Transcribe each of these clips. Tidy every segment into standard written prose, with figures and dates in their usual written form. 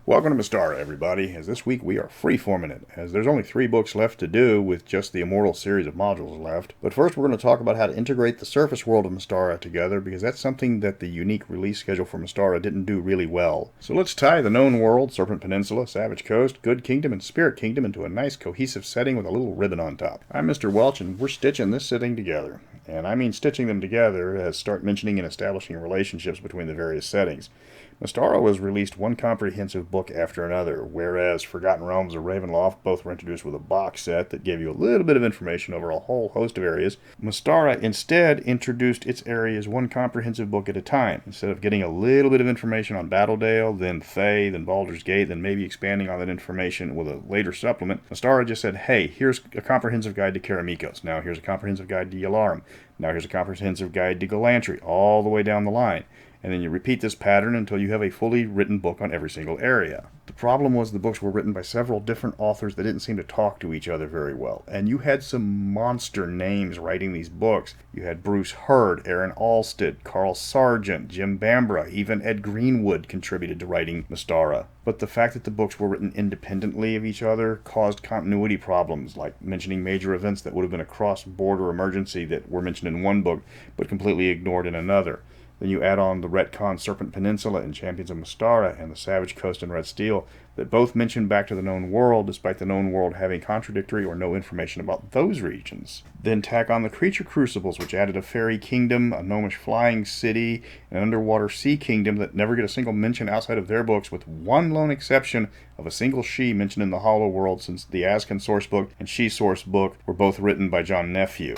Welcome to Mystara, everybody, as this week we are freeforming it, as there's only 3 books left to do with just the Immortal series of modules left. But first we're going to talk about how to integrate the surface world of Mystara together, because that's something that the unique release schedule for Mystara didn't do really well. So let's tie the known world, Serpent Peninsula, Savage Coast, Goode Kingdom, and Spirit Kingdom into a nice cohesive setting with a little ribbon on top. I'm Mr. Welch, and we're stitching this thing together. And I mean stitching them together as start mentioning and establishing relationships between the various settings. Mystara was released one comprehensive book after another, whereas Forgotten Realms or Ravenloft both were introduced with a box set that gave you a little bit of information over a whole host of areas. Mystara instead introduced its areas one comprehensive book at a time. Instead of getting a little bit of information on Battledale, then Thay, then Baldur's Gate, then maybe expanding on that information with a later supplement, Mystara just said, hey, here's a comprehensive guide to Karamikos. Now here's a comprehensive guide to Yavdlom. Now here's a comprehensive guide to Galantry, all the way down the line. And then you repeat this pattern until you have a fully written book on every single area. The problem was the books were written by several different authors that didn't seem to talk to each other very well. And you had some monster names writing these books. You had Bruce Hurd, Aaron Alsted, Carl Sargent, Jim Bambra, even Ed Greenwood contributed to writing Mystara. But the fact that the books were written independently of each other caused continuity problems, like mentioning major events that would have been a cross-border emergency that were mentioned in one book, but completely ignored in another. Then you add on the retcon Serpent Peninsula and Champions of Mystara and the Savage Coast and Red Steel that both mention back to the known world, despite the known world having contradictory or no information about those regions. Then tack on the Creature Crucibles, which added a fairy kingdom, a gnomish flying city, an underwater sea kingdom that never get a single mention outside of their books, with one lone exception of a single she mentioned in the Hollow World, since the Ascan source book and she source book were both written by John Nephew.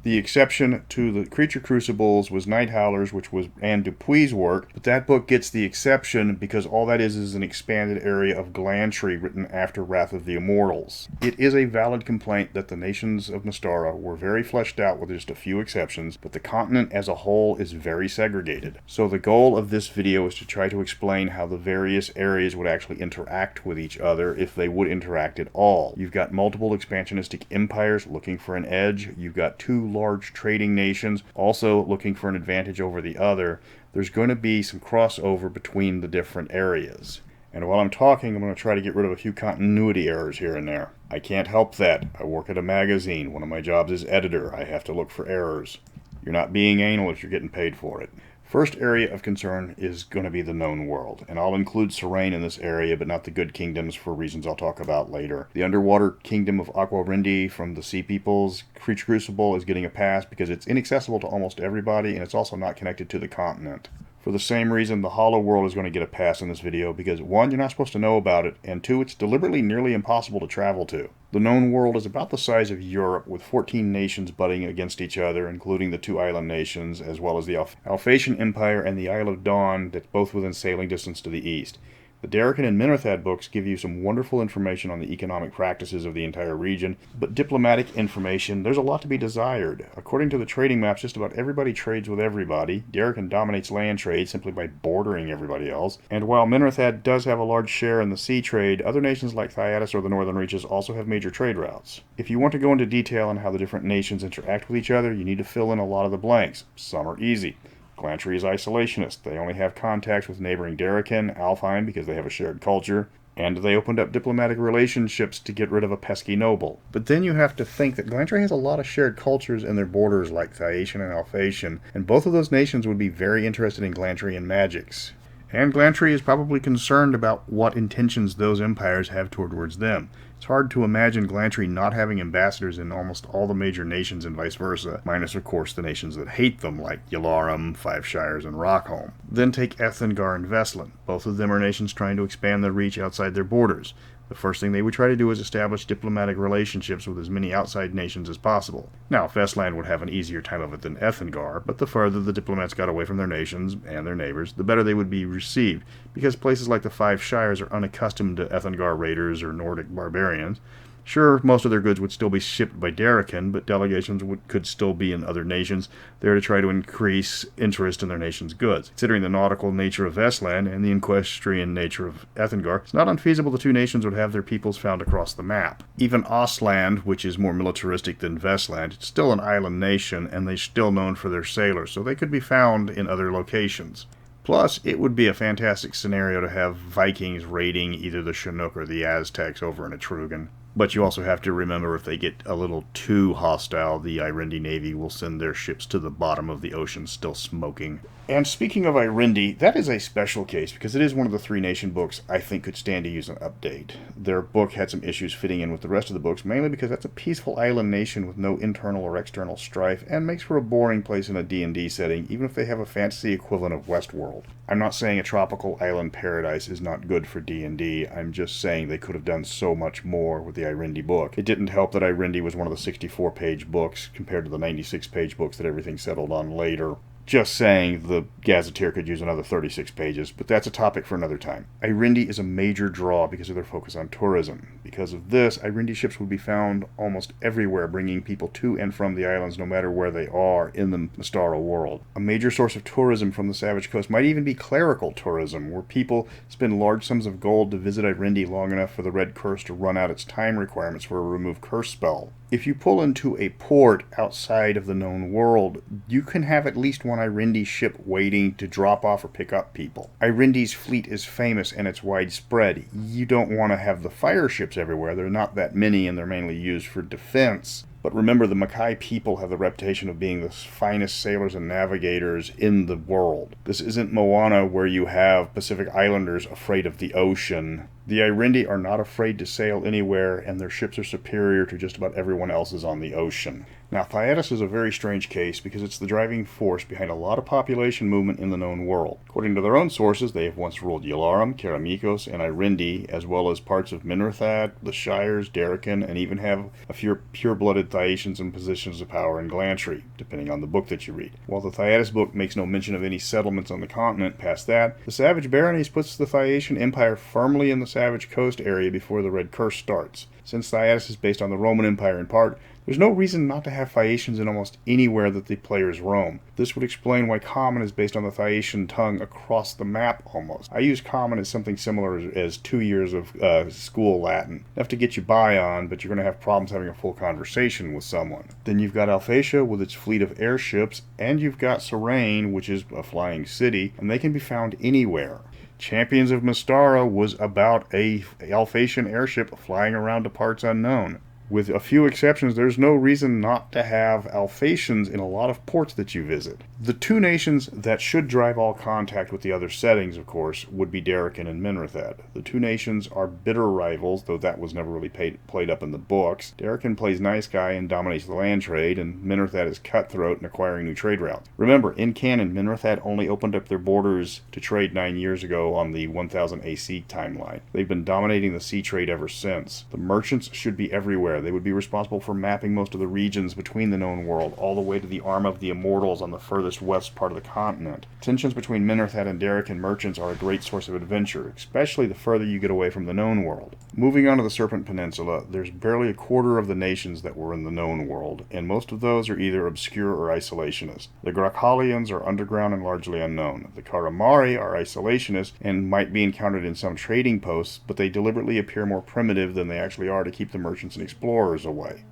The exception to the Creature Crucibles was Night Howlers, which was Anne Dupuy's work, but that book gets the exception because all that is an expanded area of Galantry written after Wrath of the Immortals. It is a valid complaint that the nations of Mystara were very fleshed out with just a few exceptions, but the continent as a whole is very segregated. So the goal of this video is to try to explain how the various areas would actually interact with each other, if they would interact at all. You've got multiple expansionistic empires looking for an edge. You've got 2 large trading nations also looking for an advantage over the other. There's going to be some crossover between the different areas. And while I'm talking, I'm going to try to get rid of a few continuity errors here and there. I can't help that. I work at a magazine. One of my jobs is editor. I have to look for errors. You're not being anal if you're getting paid for it. First area of concern is going to be the known world, and I'll include Serene in this area, but not the Goode Kingdoms for reasons I'll talk about later. The underwater kingdom of Aquarindi from the Sea Peoples, Creature Crucible, is getting a pass because it's inaccessible to almost everybody, and it's also not connected to the continent. For the same reason, the Hollow World is going to get a pass in this video because 1, you're not supposed to know about it, and 2, it's deliberately nearly impossible to travel to. The known world is about the size of Europe, with 14 nations butting against each other, including the 2 island nations, as well as the Alphatian Empire and the Isle of Dawn, that's both within sailing distance to the east. The Darrican and Minorthad books give you some wonderful information on the economic practices of the entire region, but diplomatic information, there's a lot to be desired. According to the trading maps, just about everybody trades with everybody. Darrican dominates land trade simply by bordering everybody else, and while Minorthad does have a large share in the sea trade, other nations like Thiatian or the Northern Reaches also have major trade routes. If you want to go into detail on how the different nations interact with each other, you need to fill in a lot of the blanks. Some are easy. Galantry is isolationist. They only have contacts with neighboring Darrican, Alfheim, because they have a shared culture, and they opened up diplomatic relationships to get rid of a pesky noble. But then you have to think that Galantry has a lot of shared cultures in their borders like Thiatian and Alphatian, and both of those nations would be very interested in Galantry magics. And Galantry is probably concerned about what intentions those empires have towards them. It's hard to imagine Galantry not having ambassadors in almost all the major nations and vice versa, minus of course the nations that hate them like Yavdlom, Five Shires, and Rockholm. Then take Ethengar and Veslan. Both of them are nations trying to expand their reach outside their borders. The first thing they would try to do is establish diplomatic relationships with as many outside nations as possible. Now, Veslan would have an easier time of it than Ethengar, but the further the diplomats got away from their nations and their neighbors, the better they would be received, because places like the Five Shires are unaccustomed to Ethengar raiders or Nordic barbarians. Sure, most of their goods would still be shipped by Darrican, but delegations could still be in other nations there to try to increase interest in their nation's goods. Considering the nautical nature of Veslan and the equestrian nature of Ethengar, it's not unfeasible the 2 nations would have their peoples found across the map. Even Ostland, which is more militaristic than Vesland, it's still an island nation, and they're still known for their sailors, so they could be found in other locations. Plus, it would be a fantastic scenario to have Vikings raiding either the Chinook or the Aztecs over in Etrugan. But you also have to remember if they get a little too hostile, the Irendi Navy will send their ships to the bottom of the ocean still smoking. And speaking of Irendi, that is a special case because it is one of the Three Nation books I think could stand to use an update. Their book had some issues fitting in with the rest of the books, mainly because that's a peaceful island nation with no internal or external strife, and makes for a boring place in a D&D setting, even if they have a fantasy equivalent of Westworld. I'm not saying a tropical island paradise is not good for D&D, I'm just saying they could have done so much more with the Irendi book. It didn't help that Irendi was one of the 64-page books compared to the 96-page books that everything settled on later. Just saying, the Gazetteer could use another 36 pages, but that's a topic for another time. Irendi is a major draw because of their focus on tourism. Because of this, Irendi ships would be found almost everywhere, bringing people to and from the islands no matter where they are in the Mystara world. A major source of tourism from the Savage Coast might even be clerical tourism, where people spend large sums of gold to visit Irendi long enough for the Red Curse to run out its time requirements for a remove curse spell. If you pull into a port outside of the known world, you can have at least one Irendi ship waiting to drop off or pick up people. Irendi's fleet is famous and it's widespread. You don't want to have the fire ships everywhere. There are not that many and they're mainly used for defense. But remember, the Mackay people have the reputation of being the finest sailors and navigators in the world. This isn't Moana, where you have Pacific Islanders afraid of the ocean. The Irendi are not afraid to sail anywhere, and their ships are superior to just about everyone else's on the ocean. Now, Thiatian is a very strange case because it's the driving force behind a lot of population movement in the known world. According to their own sources, they have once ruled Yavdlom, Karamikos, and Irendi, as well as parts of Minrathad, the Shires, Darrican, and even have a few pure-blooded Thiatians in positions of power in Glantry, depending on the book that you read. While the Thiatian book makes no mention of any settlements on the continent past that, the Savage Baronies puts the Thiatian Empire firmly in the Savage Coast area before the Red Curse starts. Since Thiatian is based on the Roman Empire in part, there's no reason not to have Thiatians in almost anywhere that the players roam. This would explain why Common is based on the Thiatian tongue across the map almost. I use Common as something similar as 2 years of school Latin. Enough to get you by on, but you're going to have problems having a full conversation with someone. Then you've got Alphatia with its fleet of airships, and you've got Serene, which is a flying city, and they can be found anywhere. Champions of Mystara was about a Alphatian airship flying around to parts unknown. With a few exceptions, there's no reason not to have Alphatians in a lot of ports that you visit. The two nations that should drive all contact with the other settings, of course, would be Darrican and Minrathad. The two nations are bitter rivals, though that was never really played up in the books. Darrican plays nice guy and dominates the land trade, and Minrathad is cutthroat and acquiring new trade routes. Remember, in canon, Minrathad only opened up their borders to trade 9 years ago on the 1000 AC timeline. They've been dominating the sea trade ever since. The merchants should be everywhere. They would be responsible for mapping most of the regions between the known world, all the way to the Arm of the Immortals on the furthest west part of the continent. Tensions between Minrathad and Darrican merchants are a great source of adventure, especially the further you get away from the known world. Moving on to the Serpent Peninsula, there's barely a quarter of the nations that were in the known world, and most of those are either obscure or isolationist. The Grakhalians are underground and largely unknown. The Karamari are isolationist and might be encountered in some trading posts, but they deliberately appear more primitive than they actually are to keep the merchants and explorers away.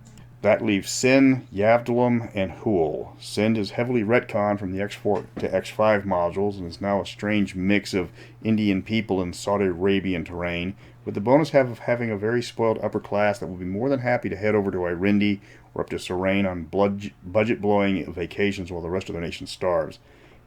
That leaves Sin, Yavdlom, and Hule. Sin is heavily retconned from the X4 to X5 modules and is now a strange mix of Indian people and Saudi Arabian terrain, with the bonus of having a very spoiled upper class that will be more than happy to head over to Irendi or up to Serene on budget-blowing vacations while the rest of the nation starves.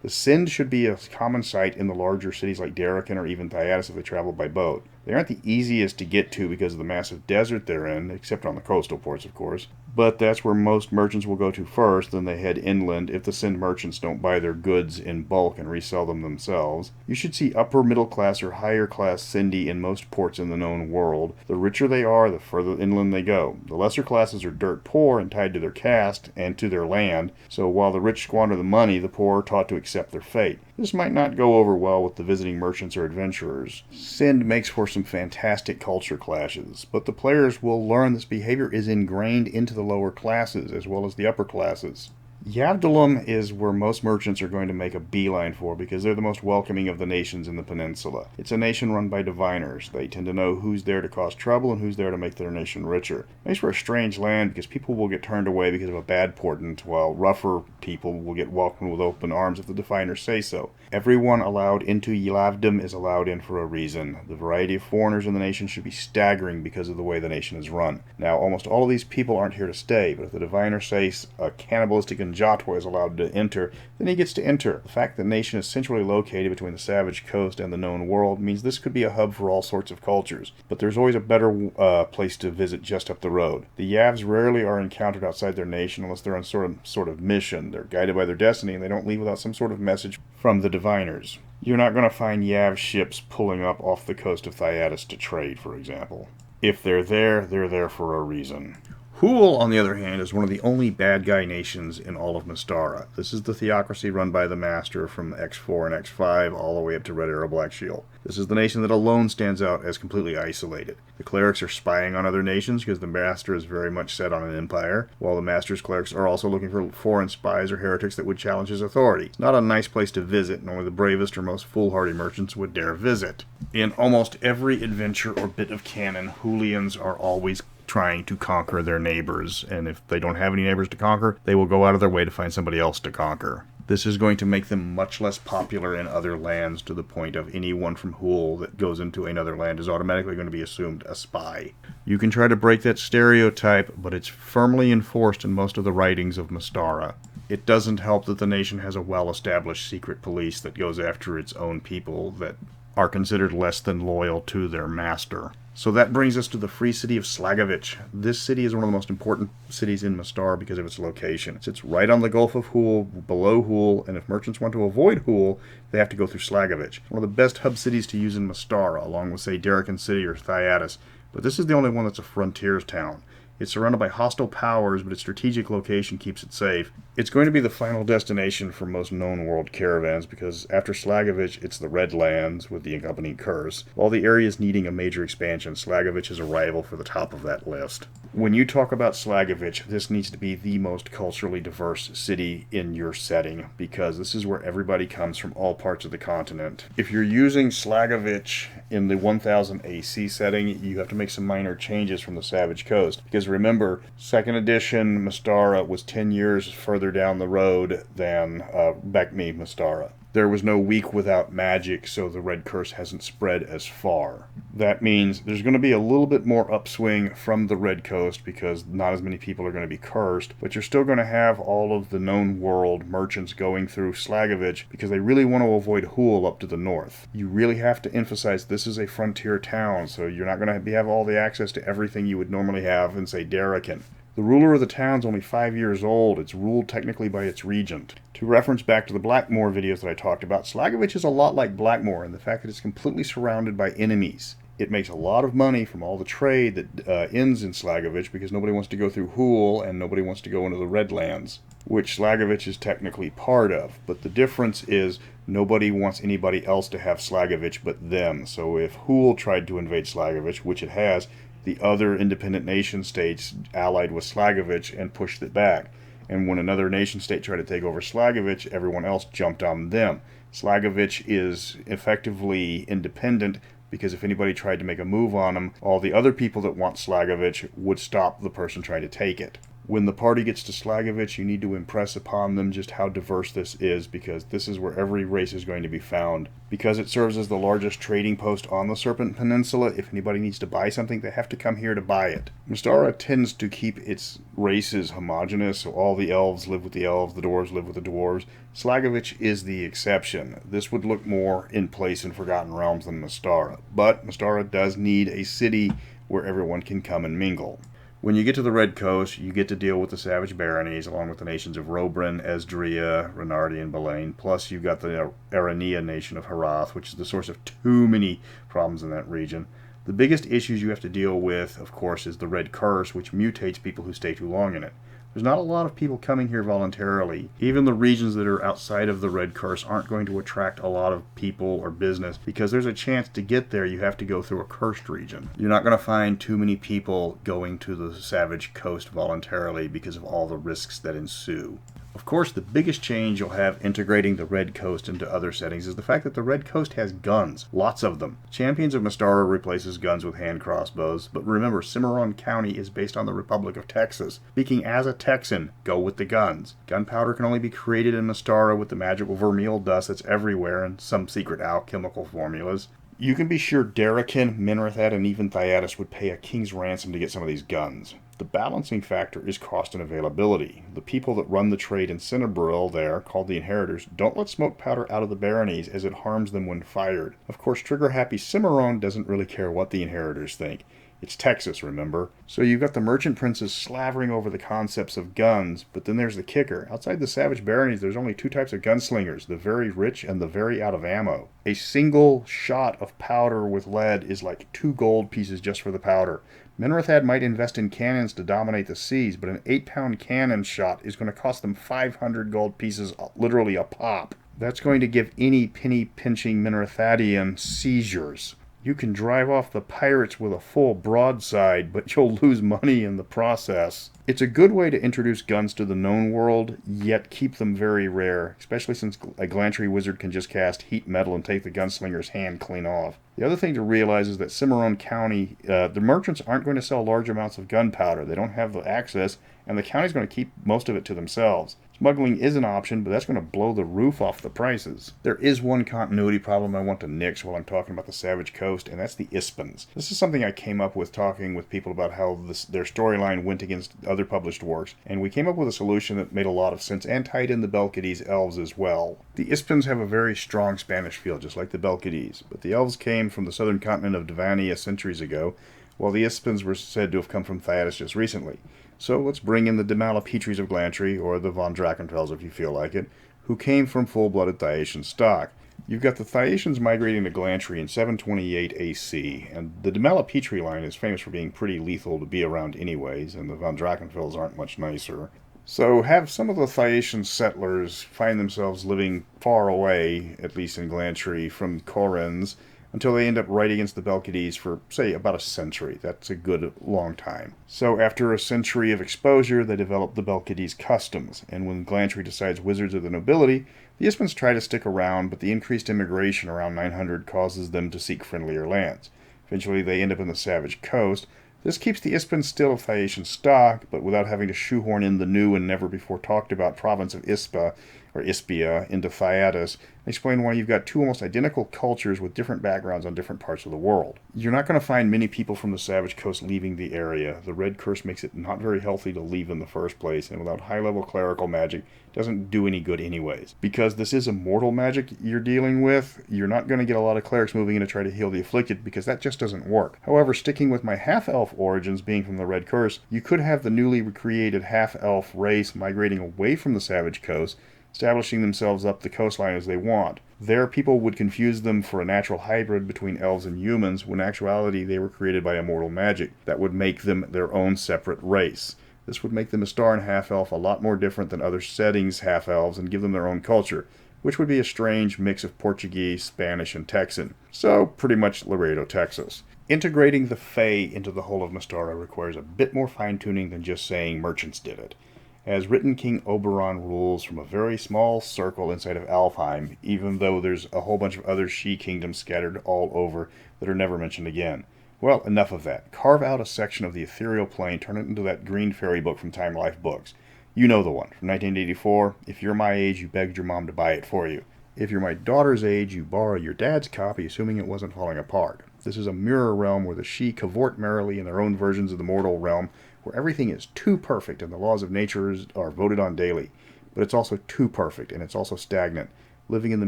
The Sind should be a common sight in the larger cities like Darrican or even Thiatian if they travel by boat. They aren't the easiest to get to because of the massive desert they're in, except on the coastal ports, of course. But that's where most merchants will go to first, then they head inland if the Sind merchants don't buy their goods in bulk and resell them themselves. You should see upper middle class or higher class Sindhi in most ports in the known world. The richer they are, the further inland they go. The lesser classes are dirt poor and tied to their caste and to their land, so while the rich squander the money, the poor are taught to accept their fate. This might not go over well with the visiting merchants or adventurers. Sind makes for some fantastic culture clashes, but the players will learn this behavior is ingrained into the lower classes as well as the upper classes. Yavdlom is where most merchants are going to make a beeline for because they're the most welcoming of the nations in the peninsula. It's a nation run by diviners. They tend to know who's there to cause trouble and who's there to make their nation richer. Makes for a strange land because people will get turned away because of a bad portent, while rougher people will get welcomed with open arms if the diviners say so. Everyone allowed into Yavdlom is allowed in for a reason. The variety of foreigners in the nation should be staggering because of the way the nation is run. Now, almost all of these people aren't here to stay, but if the diviner says a cannibalistic Njatwa is allowed to enter, then he gets to enter. The fact that the nation is centrally located between the savage coast and the known world means this could be a hub for all sorts of cultures. But there's always a better place to visit just up the road. The Yavs rarely are encountered outside their nation unless they're on sort of mission. They're guided by their destiny, and they don't leave without some sort of message from the diviners. You're not going to find Yav ships pulling up off the coast of Thiatian to trade, for example. If they're there for a reason. Hule, on the other hand, is one of the only bad guy nations in all of Mystara. This is the theocracy run by the Master from X4 and X5 all the way up to Red Arrow Black Shield. This is the nation that alone stands out as completely isolated. The clerics are spying on other nations because the Master is very much set on an empire, while the Master's clerics are also looking for foreign spies or heretics that would challenge his authority. It's not a nice place to visit, and only the bravest or most foolhardy merchants would dare visit. In almost every adventure or bit of canon, Hulians are always trying to conquer their neighbors, and if they don't have any neighbors to conquer, they will go out of their way to find somebody else to conquer. This is going to make them much less popular in other lands to the point of anyone from Hule that goes into another land is automatically going to be assumed a spy. You can try to break that stereotype, but it's firmly enforced in most of the writings of Mystara. It doesn't help that the nation has a well-established secret police that goes after its own people that are considered less than loyal to their master. So that brings us to the free city of Slagovich. This city is one of the most important cities in Mystara because of its location. It sits right on the Gulf of Hule, below Hule, and if merchants want to avoid Hule, they have to go through Slagovich. One of the best hub cities to use in Mystara, along with, say, Darrakan City or Thiatian. But this is the only one that's a frontiers town. It's surrounded by hostile powers, but its strategic location keeps it safe. It's going to be the final destination for most known world caravans because after Slagovich, it's the Red Lands with the accompanying curse. While the area is needing a major expansion, Slagovich is a rival for the top of that list. When you talk about Slagovich, this needs to be the most culturally diverse city in your setting because this is where everybody comes from all parts of the continent. If you're using Slagovich in the 1000 AC setting, you have to make some minor changes from the Savage Coast because remember, 2nd edition Mystara was 10 years further down the road than Mystara. There was no week without magic, so the red curse hasn't spread as far. That means there's going to be a little bit more upswing from the red coast because not as many people are going to be cursed, but you're still going to have all of the known world merchants going through Slagovich because they really want to avoid Hule up to the north. You really have to emphasize this is a frontier town, so you're not going to have all the access to everything you would normally have in, say, Darrakan. The ruler of the town's only 5 years old. It's ruled technically by its regent. To reference back to the Blackmoor videos that I talked about, Slagovich is a lot like Blackmoor in the fact that it's completely surrounded by enemies. It makes a lot of money from all the trade that ends in Slagovich because nobody wants to go through Hule and nobody wants to go into the Redlands, which Slagovich is technically part of. But the difference is nobody wants anybody else to have Slagovich but them. So if Hule tried to invade Slagovich, which it has, the other independent nation states allied with Slagovich and pushed it back. And when another nation state tried to take over Slagovich, everyone else jumped on them. Slagovich is effectively independent because if anybody tried to make a move on them, all the other people that want Slagovich would stop the person trying to take it. When the party gets to Slagovich, you need to impress upon them just how diverse this is because this is where every race is going to be found. Because it serves as the largest trading post on the Serpent Peninsula, if anybody needs to buy something, they have to come here to buy it. Mystara tends to keep its races homogeneous, so all the elves live with the elves, the dwarves live with the dwarves. Slagovich is the exception. This would look more in place in Forgotten Realms than Mystara, but Mystara does need a city where everyone can come and mingle. When you get to the Red Coast, you get to deal with the Savage Baronies, along with the nations of Robran, Esdria, Renardi, and Belaine. Plus, you've got the Arania nation of Harath, which is the source of too many problems in that region. The biggest issues you have to deal with, of course, is the Red Curse, which mutates people who stay too long in it. There's not a lot of people coming here voluntarily. Even the regions that are outside of the Red Curse aren't going to attract a lot of people or business because there's a chance to get there you have to go through a cursed region. You're not going to find too many people going to the Savage Coast voluntarily because of all the risks that ensue. Of course, the biggest change you'll have integrating the Red Coast into other settings is the fact that the Red Coast has guns, lots of them. Champions of Mystara replaces guns with hand crossbows, but remember, Cimarron County is based on the Republic of Texas. Speaking as a Texan, go with the guns. Gunpowder can only be created in Mystara with the magical vermeil dust that's everywhere and some secret alchemical formulas. You can be sure Darrakin, Minrathad, and even Thiatis would pay a king's ransom to get some of these guns. The balancing factor is cost and availability. The people that run the trade in Cinnabril there, called the Inheritors, don't let smoke powder out of the baronies as it harms them when fired. Of course, trigger-happy Cimarron doesn't really care what the Inheritors think. It's Texas, remember? So you've got the merchant princes slavering over the concepts of guns, but then there's the kicker. Outside the savage baronies, there's only two types of gunslingers, the very rich and the very out of ammo. A single shot of powder with lead is like 2 gold pieces just for the powder. Minrathad might invest in cannons to dominate the seas, but an 8-pound cannon shot is going to cost them 500 gold pieces, literally a pop. That's going to give any penny-pinching Minrathadian seizures. You can drive off the pirates with a full broadside, but you'll lose money in the process. It's a good way to introduce guns to the known world, yet keep them very rare, especially since a Glantry wizard can just cast heat metal and take the gunslinger's hand clean off. The other thing to realize is that Cimarron County, the merchants aren't going to sell large amounts of gunpowder. They don't have the access, and the county's going to keep most of it to themselves. Smuggling is an option, but that's going to blow the roof off the prices. There is one continuity problem I want to nix while I'm talking about the Savage Coast, and that's the Ishans. This is something I came up with talking with people about how their storyline went against other published works, and we came up with a solution that made a lot of sense and tied in the Belkades elves as well. The Ishans have a very strong Spanish feel, just like the Belkades, but the elves came from the southern continent of Devania centuries ago, while the Ishans were said to have come from Thiatis just recently. So let's bring in the Demalapetris of Glantry, or the Von Drakenfels if you feel like it, who came from full-blooded Thiatian stock. You've got the Thiatians migrating to Glantry in 728 AC, and the Demalapetri line is famous for being pretty lethal to be around anyways, and the Von Drakenfels aren't much nicer. So have some of the Thiatian settlers find themselves living far away, at least in Glantry, from Corins, until they end up right against the Belkades for, say, about a century. That's a good long time. So after a century of exposure, they develop the Belkades customs, and when Glantry decides wizards are the nobility, the Ishans try to stick around, but the increased immigration around 900 causes them to seek friendlier lands. Eventually they end up in the Savage Coast. This keeps the Ishans still of Thiatian stock, but without having to shoehorn in the new and never before talked about province of Ispa, or Ispia, into Thiatis, and explain why you've got two almost identical cultures with different backgrounds on different parts of the world. You're not going to find many people from the Savage Coast leaving the area. The Red Curse makes it not very healthy to leave in the first place, and without high-level clerical magic, it doesn't do any good anyways. Because this is immortal magic you're dealing with, you're not going to get a lot of clerics moving in to try to heal the afflicted, because that just doesn't work. However, sticking with my half-elf origins being from the Red Curse, you could have the newly recreated half-elf race migrating away from the Savage Coast, establishing themselves up the coastline as they want. There, people would confuse them for a natural hybrid between elves and humans, when in actuality they were created by immortal magic that would make them their own separate race. This would make the Mystaran half-elf a lot more different than other settings half-elves and give them their own culture, which would be a strange mix of Portuguese, Spanish, and Texan. So, pretty much Laredo, Texas. Integrating the Fae into the whole of Mystara requires a bit more fine-tuning than just saying merchants did it. As written, King Oberon rules from a very small circle inside of Alfheim, even though there's a whole bunch of other she-kingdoms scattered all over that are never mentioned again. Well, enough of that. Carve out a section of the ethereal plane, turn it into that green fairy book from Time Life Books. You know the one, from 1984. If you're my age, you begged your mom to buy it for you. If you're my daughter's age, you borrow your dad's copy, assuming it wasn't falling apart. This is a mirror realm where the she cavort merrily in their own versions of the mortal realm, where everything is too perfect and the laws of nature are voted on daily. But it's also too perfect, and it's also stagnant. Living in the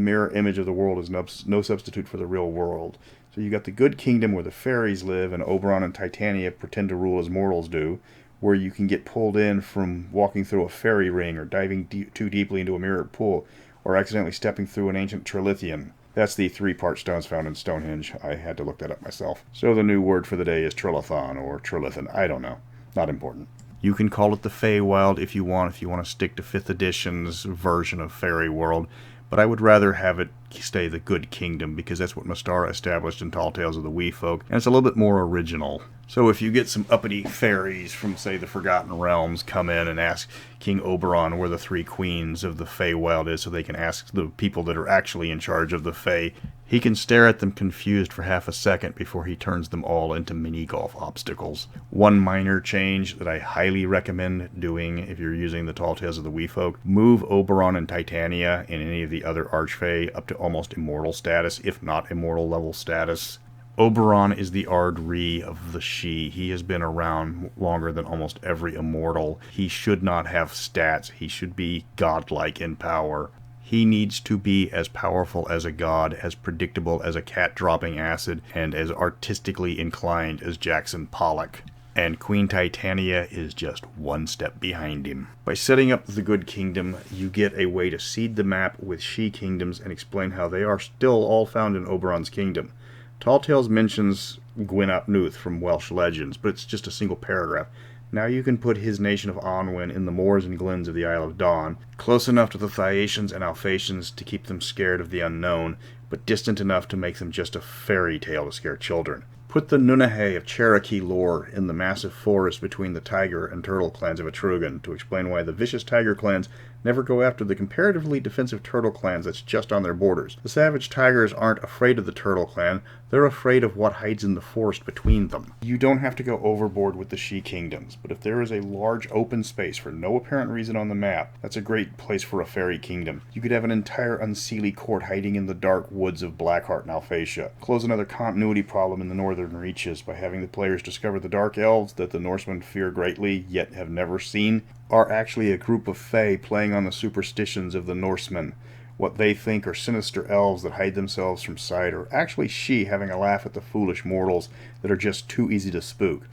mirror image of the world is no substitute for the real world. So you got the Goode Kingdom where the fairies live and Oberon and Titania pretend to rule as mortals do, where you can get pulled in from walking through a fairy ring or diving too deeply into a mirrored pool, or accidentally stepping through an ancient Trilithian. That's the 3-part stones found in Stonehenge. I had to look that up myself. So the new word for the day is Trilithon or Trilithan. I don't know. Not important. You can call it the Feywild if you want to stick to 5th edition's version of Fairy World, but I would rather have it stay the Goode Kingdom, because that's what Mystara established in Tall Tales of the Wee Folk, and it's a little bit more original. So if you get some uppity fairies from, say, the Forgotten Realms come in and ask King Oberon where the three queens of the Feywild is so they can ask the people that are actually in charge of the Fey, he can stare at them confused for half a second before he turns them all into mini-golf obstacles. One minor change that I highly recommend doing if you're using the Tall Tales of the Wee Folk, move Oberon and Titania and any of the other Archfey up to almost immortal status, if not immortal level status. Oberon is the Ard-Ri of the Sidhe. He has been around longer than almost every immortal. He should not have stats. He should be godlike in power. He needs to be as powerful as a god, as predictable as a cat dropping acid, and as artistically inclined as Jackson Pollock. And Queen Titania is just one step behind him. By setting up the Goode Kingdom, you get a way to seed the map with Sidhe kingdoms and explain how they are still all found in Oberon's kingdom. Tall Tales mentions Gwyn ap Nuth from Welsh legends, but it's just a single paragraph. Now you can put his nation of Onwin in the moors and glens of the Isle of Dawn, close enough to the Thiatians and Alphatians to keep them scared of the unknown, but distant enough to make them just a fairy tale to scare children. Put the Nunnehay of Cherokee lore in the massive forest between the Tiger and Turtle clans of Etrugan to explain why the vicious Tiger clans never go after the comparatively defensive Turtle clans that's just on their borders. The savage Tigers aren't afraid of the Turtle clan, they're afraid of what hides in the forest between them. You don't have to go overboard with the Sidhe kingdoms, but if there is a large open space for no apparent reason on the map, that's a great place for a fairy kingdom. You could have an entire Unseelie court hiding in the dark woods of Blackheart and Alphatia. Close another continuity problem in the northern reaches by having the players discover the dark elves that the Norsemen fear greatly, yet have never seen, are actually a group of Fey playing on the superstitions of the Norsemen. What they think are sinister elves that hide themselves from sight are actually Sidhe having a laugh at the foolish mortals that are just too easy to spook.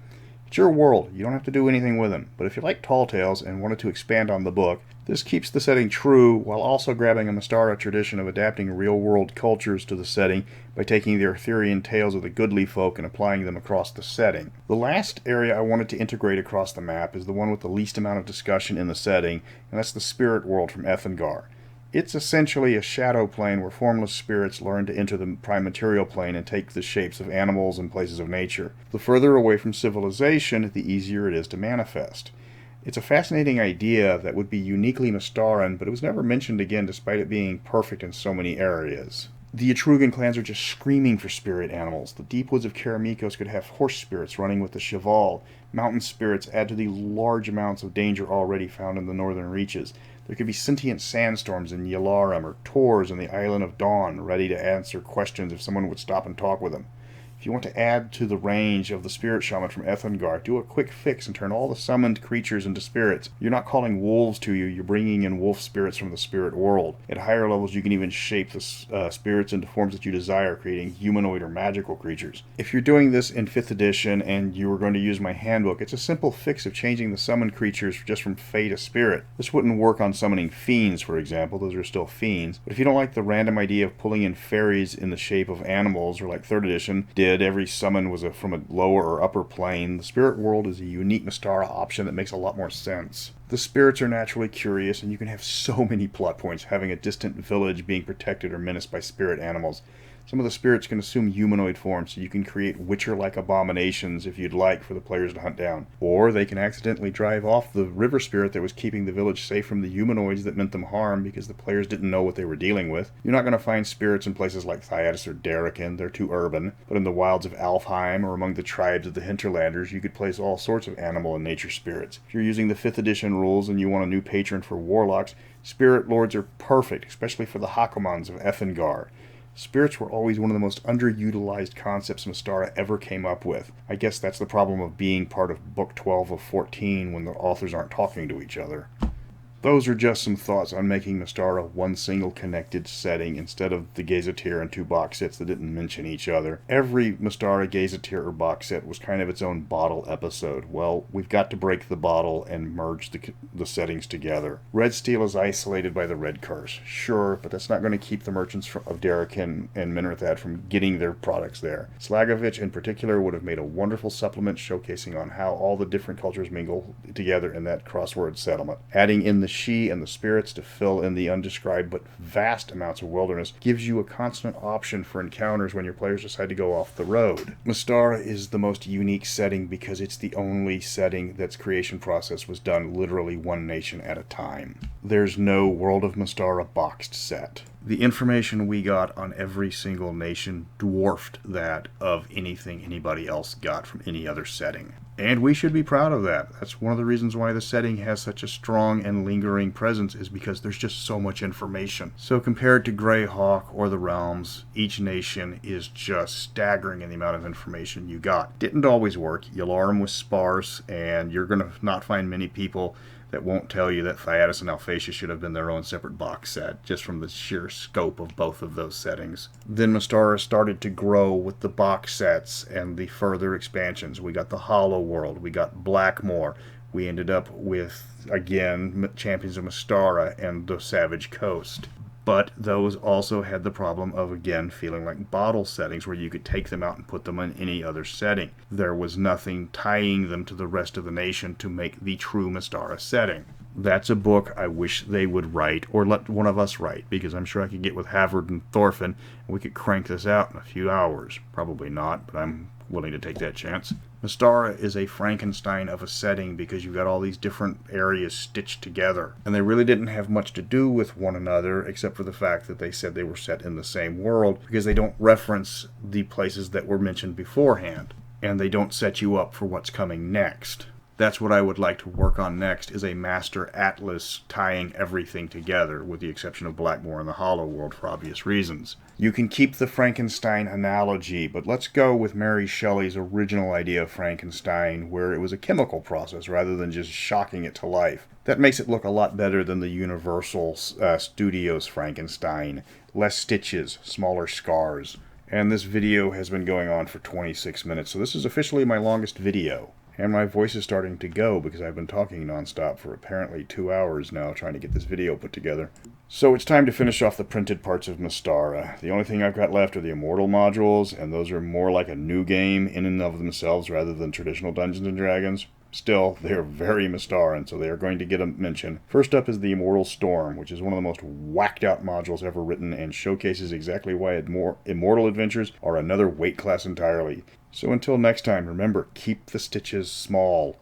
It's your world, you don't have to do anything with them, but if you like Tall Tales and wanted to expand on the book, this keeps the setting true while also grabbing a Mystara tradition of adapting real-world cultures to the setting by taking the Arthurian tales of the goodly folk and applying them across the setting. The last area I wanted to integrate across the map is the one with the least amount of discussion in the setting, and that's the spirit world from Ethengar. It's essentially a shadow plane where formless spirits learn to enter the prime material plane and take the shapes of animals and places of nature. The further away from civilization, the easier it is to manifest. It's a fascinating idea that would be uniquely Mystaran, but it was never mentioned again despite it being perfect in so many areas. The Etrugan clans are just screaming for spirit animals. The deep woods of Karamikos could have horse spirits running with the Cheval. Mountain spirits add to the large amounts of danger already found in the northern reaches. There could be sentient sandstorms in Yavdlom or Tors on the Island of Dawn, ready to answer questions if someone would stop and talk with them. If you want to add to the range of the spirit shaman from Ethengar, do a quick fix and turn all the summoned creatures into spirits. You're not calling wolves to you, you're bringing in wolf spirits from the spirit world. At higher levels, you can even shape the spirits into forms that you desire, creating humanoid or magical creatures. If you're doing this in 5th edition and you were going to use my handbook, it's a simple fix of changing the summoned creatures just from fey to spirit. This wouldn't work on summoning fiends, for example, those are still fiends. But if you don't like the random idea of pulling in fairies in the shape of animals, or like 3rd edition did, every summon was from a lower or upper plane, the spirit world is a unique Mystara option that makes a lot more sense. The spirits are naturally curious, and you can have so many plot points having a distant village being protected or menaced by spirit animals. Some of the spirits can assume humanoid forms, so you can create witcher-like abominations if you'd like for the players to hunt down. Or they can accidentally drive off the river spirit that was keeping the village safe from the humanoids that meant them harm because the players didn't know what they were dealing with. You're not going to find spirits in places like Thiatian or Darrakin, they're too urban, but in the wilds of Alfheim or among the tribes of the Hinterlanders, you could place all sorts of animal and nature spirits. If you're using the 5th edition rules and you want a new patron for warlocks, spirit lords are perfect, especially for the Hakomans of Ethengar. Spirits were always one of the most underutilized concepts Mystara ever came up with. I guess that's the problem of being part of Book 12 of 14 when the authors aren't talking to each other. Those are just some thoughts on making Mystara one single connected setting instead of the Gazetteer and 2 box sets that didn't mention each other. Every Mystara Gazetteer or box set was kind of its own bottle episode. Well, we've got to break the bottle and merge the settings together. Red Steel is isolated by the Red Curse, sure, but that's not going to keep the merchants of Darrakin and Minrathad from getting their products there. Slagovich in particular would have made a wonderful supplement showcasing on how all the different cultures mingle together in that crossword settlement. Adding in the she and the spirits to fill in the undescribed but vast amounts of wilderness gives you a constant option for encounters when your players decide to go off the road. Mystara is the most unique setting because it's the only setting that's creation process was done literally one nation at a time. There's no World of Mystara boxed set. The information we got on every single nation dwarfed that of anything anybody else got from any other setting. And we should be proud of that. That's one of the reasons why the setting has such a strong and lingering presence, is because there's just so much information. So compared to Greyhawk or the Realms, each nation is just staggering in the amount of information you got. Didn't always work. Yavdlom was sparse, and you're going to not find many people that won't tell you that Thiatian and Alphatia should have been their own separate box set, just from the sheer scope of both of those settings. Then Mystara started to grow with the box sets and the further expansions. We got the Hollow World, we got Blackmoor, we ended up with, again, Champions of Mystara and the Savage Coast. But those also had the problem of, again, feeling like bottle settings where you could take them out and put them in any other setting. There was nothing tying them to the rest of the nation to make the true Mystara setting. That's a book I wish they would write, or let one of us write, because I'm sure I could get with Havard and Thorfinn, and we could crank this out in a few hours. Probably not, but I'm willing to take that chance. Mystara is a Frankenstein of a setting because you've got all these different areas stitched together. And they really didn't have much to do with one another except for the fact that they said they were set in the same world, because they don't reference the places that were mentioned beforehand. And they don't set you up for what's coming next. That's what I would like to work on next, is a master atlas tying everything together, with the exception of Blackmoor and the Hollow World for obvious reasons. You can keep the Frankenstein analogy, but let's go with Mary Shelley's original idea of Frankenstein, where it was a chemical process rather than just shocking it to life. That makes it look a lot better than the Universal Studios Frankenstein. Less stitches, smaller scars. And this video has been going on for 26 minutes, so this is officially my longest video. And my voice is starting to go because I've been talking nonstop for apparently 2 hours now trying to get this video put together. So it's time to finish off the printed parts of Mystara. The only thing I've got left are the Immortal modules, and those are more like a new game in and of themselves rather than traditional Dungeons & Dragons. Still, they're very Mystaran, so they are going to get a mention. First up is the Immortal Storm, which is one of the most whacked-out modules ever written and showcases exactly why Immortal Adventures are another weight class entirely. So until next time, remember, keep the stitches small.